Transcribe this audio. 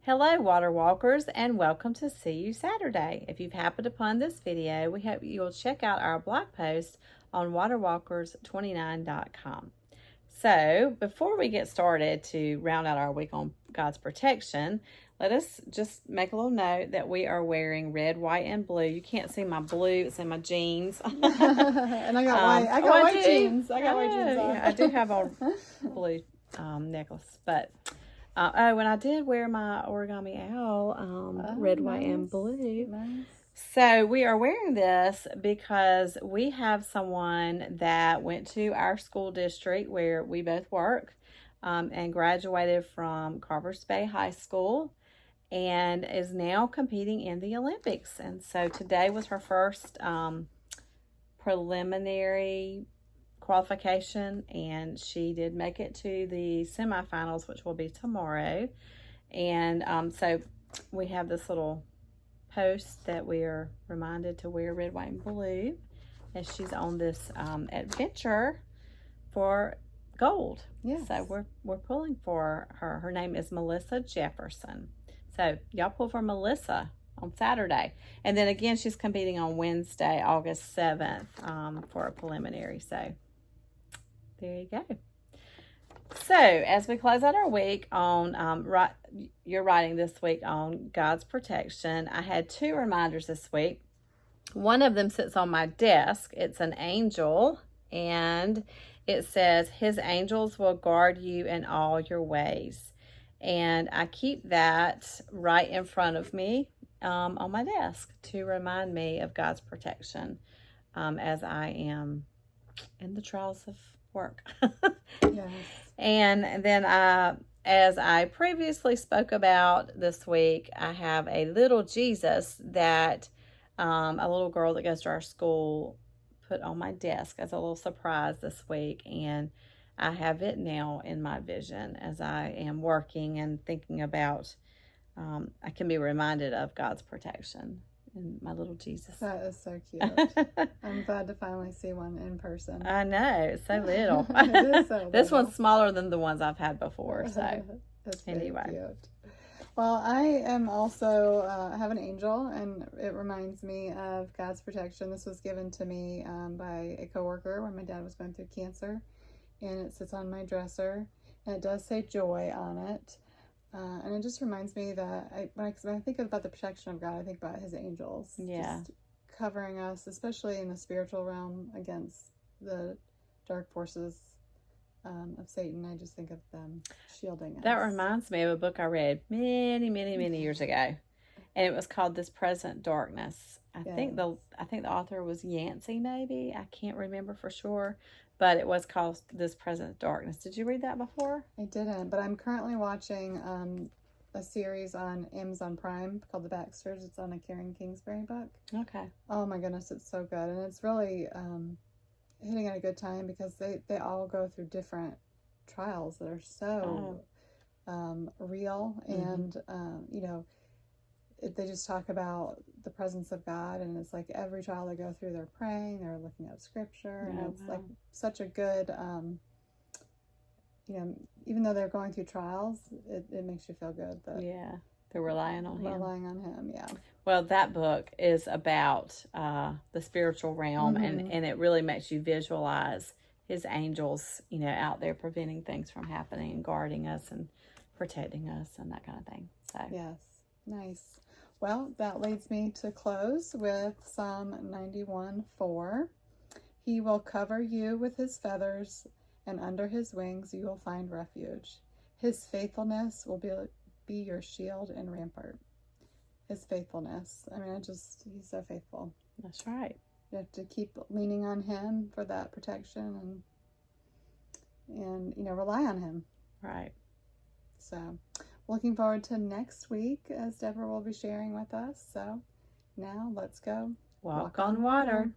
Hello, water walkers, and welcome to See You Saturday. If you've happened upon this video, we hope you will check out our blog post on waterwalkers29.com. So, before we get started to round out our week on God's protection, let us just make a little note that we are wearing red, white, and blue. You can't see my blue; it's in my jeans. And I got white. I got white jeans. I got white jeans on. Yeah, I do have a blue necklace, but. And I did wear my origami owl, red, white, and blue. Nice. So we are wearing this because we have someone that went to our school district where we both work and graduated from Carvers Bay High School and is now competing in the Olympics. And so today was her first preliminary qualification, and she did make it to the semifinals, which will be tomorrow. And so we have this little post that we are reminded to wear red, white, and blue as she's on this adventure for gold. Yes. So we're pulling for her. Her name is Melissa Jefferson. So y'all pull for Melissa on Saturday. And then again, she's competing on Wednesday, August 7th for a preliminary. So there you go. So, as we close out our week on, you're writing this week on God's protection, I had two reminders this week. One of them sits on my desk. It's an angel, and it says, His angels will guard you in all your ways. And I keep that right in front of me on my desk to remind me of God's protection as I am in the trials of work. Yes. And then as I previously spoke about this week, I have a little Jesus that a little girl that goes to our school put on my desk as a little surprise this week, and I have it now in my vision as I am working and thinking about I can be reminded of God's protection in my little Jesus. That is so cute. I'm glad to finally see one in person. I know, it's so little. It is so little. This one's smaller than the ones I've had before. So That's anyway. cute. Well, I am also have an angel, and it reminds me of God's protection. This was given to me by a coworker when my dad was going through cancer, and it sits on my dresser, and it does say joy on it. And it just reminds me that when I think about the protection of God, I think about His angels. Yeah. Just covering us, especially in the spiritual realm against the dark forces of Satan. I just think of them shielding us. That reminds me of a book I read many years ago, and it was called This Present Darkness. I think the author was Yancey, maybe. I can't remember for sure, but it was called This Present Darkness. Did you read that before? I didn't, but I'm currently watching a series on Amazon Prime called The Baxters. It's on a Karen Kingsbury book. Okay. Oh my goodness, it's so good, and it's really hitting at a good time because they all go through different trials that are so real, and they just talk about the presence of God, and it's like every trial they go through, they're praying, they're looking up scripture, and it's like such a good, even though they're going through trials, it makes you feel good that they're relying on Him. Relying on Him, yeah. Well, that book is about the spiritual realm, and it really makes you visualize His angels, out there preventing things from happening and guarding us and protecting us and that kind of thing. So yes, nice. Well, that leads me to close with Psalm 91:4. He will cover you with His feathers, and under His wings you will find refuge. His faithfulness will be your shield and rampart. His faithfulness. I mean, He's so faithful. That's right. You have to keep leaning on Him for that protection and rely on Him. Right. So, looking forward to next week as Deborah will be sharing with us. So, now let's go walk on water.